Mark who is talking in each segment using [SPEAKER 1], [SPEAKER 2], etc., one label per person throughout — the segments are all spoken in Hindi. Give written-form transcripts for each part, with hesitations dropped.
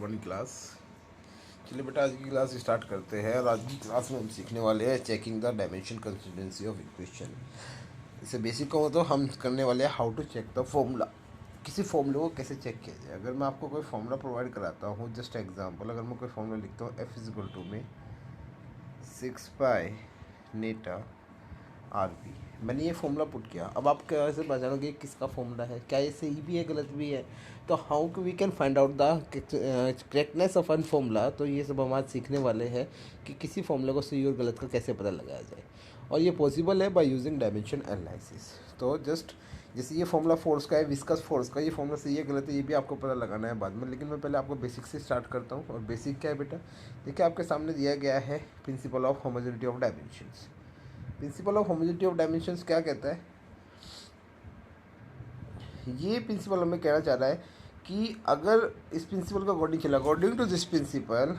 [SPEAKER 1] One class. चलिए बेटा आज की क्लास स्टार्ट करते हैं और आज की क्लास में हम सीखने वाले हैं checking the dimension consistency of equation. इससे बेसिक को तो हम करने वाले हैं how to check the formula. किसी फॉर्मूले को कैसे चेक किया जाए। अगर मैं आपको कोई फॉर्मूला प्रोवाइड कराता हूँ, जस्ट एग्जांपल, अगर मैं कोई फॉर्मूला लिखता हूँ एफ इज इक्वल टू में 6 पाई नेटा आर बी, मैंने ये फॉर्मूला पुट किया। अब आप कैसे पहचानोगे किसका फॉर्मूला है, क्या ये सही भी है गलत भी है। तो how we can find out the correctness of an formula. तो ये सब हम आज सीखने वाले हैं कि किसी फॉर्मूले को सही और गलत का कैसे पता लगाया जाए, और ये पॉसिबल है बाय यूजिंग डायमेंशन एनालिसिस। तो जस्ट जैसे ये फॉर्मूला फोर्स का है, विस्कस फोर्स का, ये फॉर्मूला सही है गलत है ये भी आपको पता लगाना है बाद में, लेकिन मैं पहले आपको बेसिक से स्टार्ट करता हूँ। और बेसिक क्या है बेटा, देखिए आपके सामने दिया गया है principle of homogeneity of dimensions. Principle of homogeneity of dimensions क्या कहता है, ये प्रिंसिपल हमें कहना चाह रहा है कि अगर इस प्रिंसिपल का अकॉर्डिंग चला, अकॉर्डिंग टू दिस प्रिंसिपल,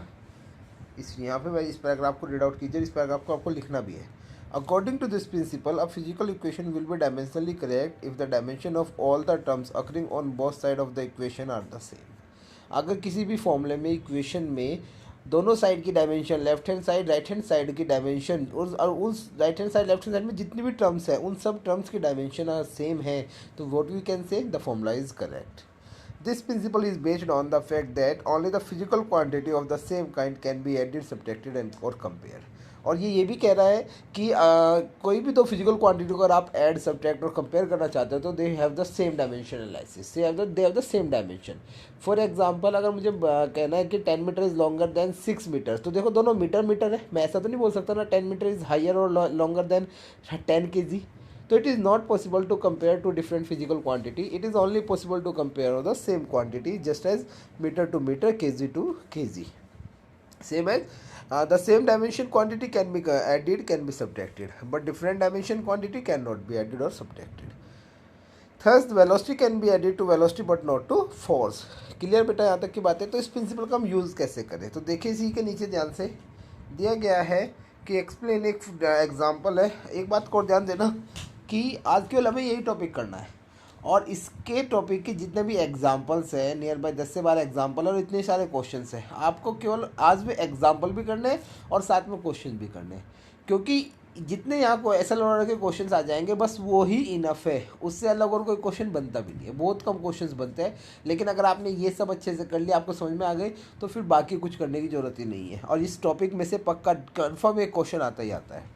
[SPEAKER 1] इस यहाँ पे भाई इस पैराग्राफ को रीड आउट कीजिए, इस पैराग्राफ को आपको लिखना भी है। According to this principle a physical equation will be dimensionally correct if the dimension of all the terms occurring on both side of the equation are the same. अगर किसी भी फॉर्मूले में, इक्वेशन में दोनों साइड की dimension, left hand side right hand side की डायमेंशन, और उस right hand side left hand side में जितनी भी टर्म्स है उन सब टर्म्स की डायमेंशन आर सेम है, तो what we can say the formula is correct. This principle is based on the fact that only the physical quantity of the same kind can be added, subtracted and or compared। और ये भी कह रहा है कि कोई भी दो फिजिकल क्वांटिटी को अगर आप ऐड, सब्ट्रैक्ट और कंपेयर करना चाहते हो तो they have the same dimension analysis, they have the same dimension. For example अगर मुझे कहना है कि 10 metre is longer than 6 metre, तो देखो दोनों मीटर मीटर है, मैं ऐसा तो नहीं बोल सकता ना 10 मीटर इज हायर और लॉन्गर देन 10 kg। तो it is not possible to compare two different physical quantity. It is only possible to compare the same quantity, just as meter to meter, kg to kg. Same as the same dimension quantity can be added, can be subtracted, but different dimension quantity cannot be added or subtracted. Thus velocity can be added to velocity but not to force. Clear बेटा यहाँ तक की बात है। तो इस प्रिंसिपल का हम यूज़ कैसे करें, तो देखिए इसी के नीचे ध्यान से दिया गया है कि एक्सप्लेन, एक एग्जाम्पल है। एक बात को ध्यान देना कि आज केवल हमें यही टॉपिक करना है, और इसके टॉपिक के जितने भी एग्जाम्पल्स हैं, नियर बाय 10 से 12 एग्जाम्पल और इतने सारे क्वेश्चंस हैं, आपको केवल आज भी एग्जाम्पल भी करने हैं और साथ में क्वेश्चन भी करने हैं, क्योंकि जितने यहाँ को ऐसा लगा के क्वेश्चंस आ जाएंगे बस वो ही इनफ है, उससे अलग और कोई क्वेश्चन बनता भी नहीं है, बहुत कम क्वेश्चंस बनते हैं। लेकिन अगर आपने ये सब अच्छे से कर लिया, आपको समझ में आ गई, तो फिर बाकी कुछ करने की ज़रूरत ही नहीं है, और इस टॉपिक में से पक्का कन्फर्म एक क्वेश्चन आता ही आता है।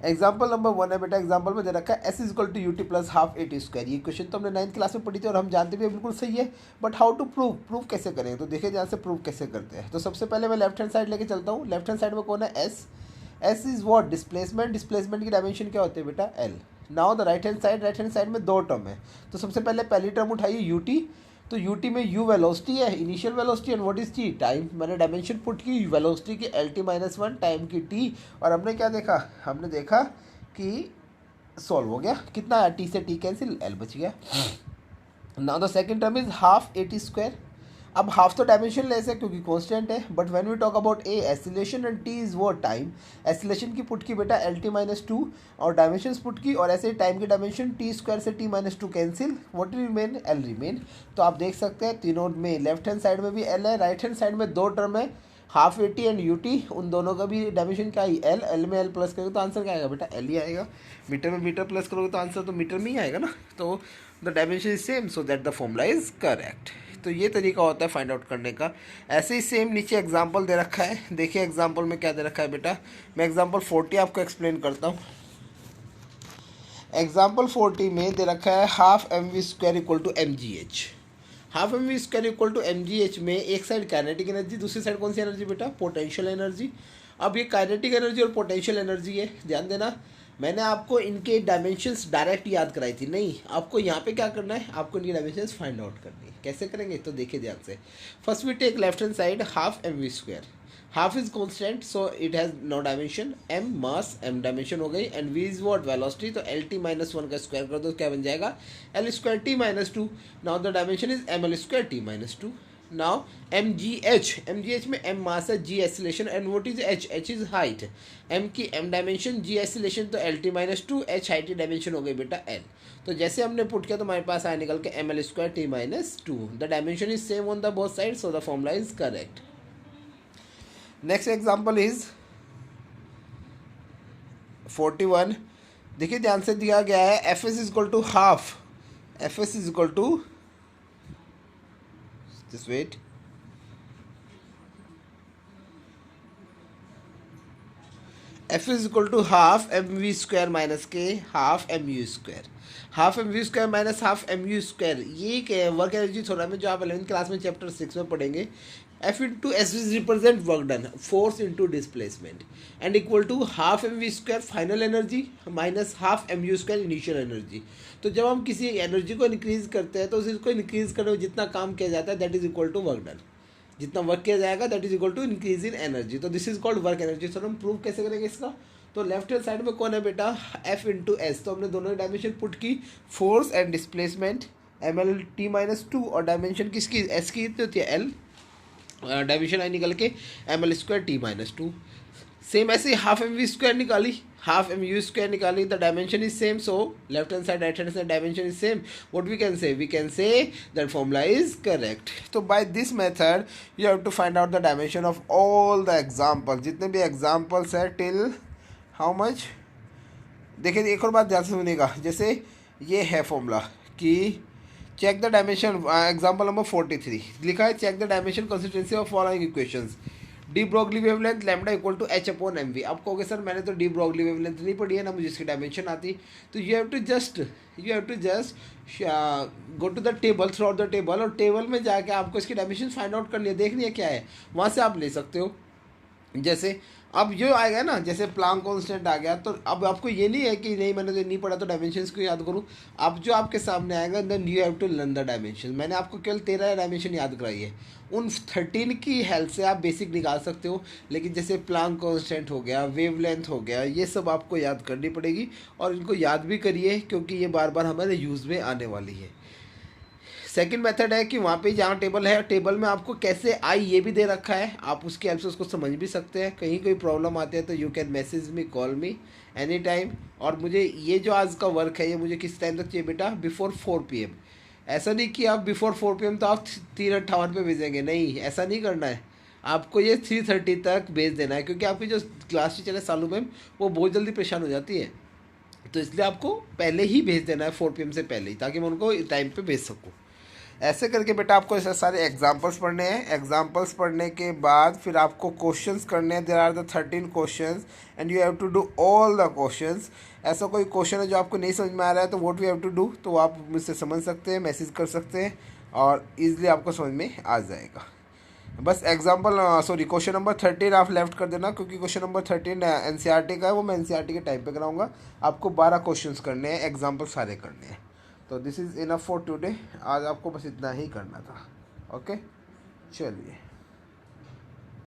[SPEAKER 1] एग्जाम्पल नंबर 1 है बेटा, एग्जाम्पल में दे रखा है S is equal to UT plus half A T square. ये क्वेश्चन तो हमने 9th क्लास में पढ़ी थी और हम जानते भी है बिल्कुल सही है, बट हाउ टू प्रूव कैसे करें, तो देखिए ध्यान से प्रूव कैसे करते हैं। तो सबसे पहले मैं लेफ्ट हैंड साइड लेके चलता हूँ। लेफ्ट हैंड साइड में कौन है, S is what, displacement. Displacement की डायमेंशन क्या होती है बेटा, L. Now the right hand side में दो टर्म है, तो सबसे पहले पहली टर्म उठाइए यूटी। तो यूटी में यू वेलोसिटी है, initial velocity, and what is T, time. मैंने डायमेंशन पुट की वेलोसिटी की एल टी माइनस 1, टाइम की टी, और हमने क्या देखा, हमने देखा कि सॉल्व हो गया, कितना है, टी से टी कैंसिल, एल बच गया। Now the second term is half A T square. अब हाफ तो डायमेंशन लेस है क्योंकि कांस्टेंट है, but when we talk about A acceleration and T is वो टाइम, एसिलेशन की पुट की बेटा एल टी माइनस 2 और डायमेंशन पुट की, और ऐसे टाइम की डायमेंशन टी स्क्वायर से T minus 2 cancel, what remain, L remain. तो आप देख सकते हैं तीनों में, लेफ्ट हैंड साइड में भी एल है, राइट हैंड साइड में दो टर्म है, half A T and U T, उन दोनों का भी डायमेंशन क्या है, एल में एल प्लस करोगे तो आंसर क्या आएगा बेटा, एल ही आएगा। मीटर में मीटर प्लस करोगे तो आंसर तो मीटर में ही आएगा ना। तो the dimension is same, so that the formula is correct. तो ये तरीका होता है फाइंड आउट करने का। ऐसे ही सेम नीचे एग्जाम्पल दे रखा है, देखिए एग्जाम्पल में क्या दे रखा है बेटा, मैं एग्जाम्पल 40 आपको एक्सप्लेन करता हूँ। एग्जाम्पल 40 में दे रखा है half M V square equal to M G H. Half M V square equal to M G H में एक साइड काइनेटिक एनर्जी, दूसरी साइड कौन सी एनर्जी बेटा, पोटेंशियल एनर्जी। अब ये काइनेटिक एनर्जी और पोटेंशियल एनर्जी है, ध्यान देना, मैंने आपको इनके डायमेंशंस डायरेक्ट याद कराई थी, नहीं, आपको यहाँ पे क्या करना है, आपको इनकी डायमेंशंस फाइंड आउट करनी है। कैसे करेंगे, तो देखिए ध्यान से। First we take left hand side half M V square, half is constant so it has no dimension, M mass, M dimension हो गई, and V is what, velocity, तो एल टी माइनस 1 का स्क्वायर कर दो क्या बन जाएगा, L square T minus 2। Now the dimension is M L square T minus 2। now mgh में m मास है, g acceleration, and what is h is height, m की m डायमेंशन, g एक्सीलरेशन, तो lt माइनस 2, h हाइट की डायमेंशन हो गई बेटा l। तो जैसे हमने पुट किया तो हमारे पास आया निकल के ml square t minus 2। The dimension is same on the both side, so the formula is correct. Next example is 41। देखिए ध्यान से दिया गया है F S is equal to half, F S is equal to this weight, F is equal to half M V square minus के half M U square, half M V square minus half M U square. ये क्या है, वर्क एनर्जी थ्योरम में जो आप 11th क्लास में चैप्टर 6 में पढ़ेंगे। F into S is represent work done, force into displacement, and equal to half M V square final energy minus half M U square initial energy. तो जब हम किसी एनर्जी को इंक्रीज करते हैं तो उसको इंक्रीज करने में जितना काम किया जाता है that is equal to work done, जितना वर्क किया जाएगा that is equal to increase in energy. तो this is called work energy. Sir हम प्रूव कैसे करेंगे इसका, तो लेफ्ट हैंड साइड में कौन है बेटा, एफ इंटू एस, तो हमने दोनों डायमेंशन पुट की, force and displacement M L T minus 2, और डायमेंशन किसकी, एस की कितनी होती है एल, डायमेंशन आई निकल के M L square T minus 2। Same ऐसे हाफ एम वी स्क्वायर निकाली, हाफ एम यू स्क्वायर निकाली, the dimension is same, so left hand side right hand side dimension is same, what we can say that formula is correct. तो by this method you have to find out the dimension of all the example, जितने भी एग्जाम्पल्स है टिल हाउ मच। देखिए एक और बात ध्यान से सुनिएगा, जैसे ये है फॉर्मूला कि check the dimension, example number 43 लिखा है, check the dimension consistency of following equations, de Broglie wavelength lambda equal to H upon M V. आप कहोगे सर मैंने तो डी ब्रोगली वेवलेंथ नहीं पढ़ी है ना, मुझे इसकी डायमेंशन आती। तो you have to just go to the table, throughout the table, और टेबल में जाके आपको इसकी डायमेंशन फाइंड आउट करनी है, देखनी है क्या है, वहाँ से आप ले सकते हो। जैसे अब जो आएगा ना, जैसे प्लांक कांस्टेंट आ गया, तो अब आपको ये नहीं है कि नहीं मैंने तो नहीं पढ़ा तो डायमेंशंस को याद करूँ। अब जो आपके सामने आएगा then you have to learn the dimension. मैंने आपको केवल 13 डायमेंशन याद कराई है, उन 13 की हेल्प से आप बेसिक निकाल सकते हो। लेकिन जैसे प्लांक कांस्टेंट हो गया, वेवलेंथ हो गया, ये सब आपको याद करनी पड़ेगी, और इनको याद भी करिए क्योंकि ये बार बार हमारे यूज़ में आने वाली है। सेकंड मेथड है कि वहाँ पे जहाँ टेबल है, टेबल में आपको कैसे आई ये भी दे रखा है, आप उसकी हेल्प से उसको समझ भी सकते हैं। कहीं कोई प्रॉब्लम आती है तो you can message me, call me any time. और मुझे ये जो आज का वर्क है ये मुझे किस टाइम तक चाहिए बेटा, बिफोर 4 PM। ऐसा नहीं कि आप बिफोर 4 PM तो आप 3:58 पे भेजेंगे, नहीं ऐसा नहीं करना है, आपको ये 3:30 तक भेज देना है, क्योंकि आपकी जो क्लास टीचर है सालू मैम वो बहुत जल्दी परेशान हो जाती है, तो इसलिए आपको पहले ही भेज देना है 4 PM से पहले ही, ताकि मैं उनको टाइम पे भेज सकूँ। ऐसे करके बेटा आपको ऐसे सारे एग्जाम्पल्स पढ़ने हैं। एग्जाम्पल्स पढ़ने के बाद फिर आपको क्वेश्चंस करने हैं। There are the 13 questions and you have to do all the questions. ऐसा कोई क्वेश्चन है जो आपको नहीं समझ में आ रहा है तो what we have to do, तो आप मुझसे समझ सकते हैं, मैसेज कर सकते हैं और ईजिली आपको समझ में आ जाएगा। बस क्वेश्चन नंबर 13 आप लेफ्ट कर देना, क्योंकि क्वेश्चन नंबर 13 NCERT का है, वो मैं NCERT के टाइम पे कराऊंगा। आपको 12 क्वेश्चंस करने हैं, एग्जाम्पल सारे करने हैं। तो this is enough for today, आज आपको बस इतना ही करना था। ओके चलिए।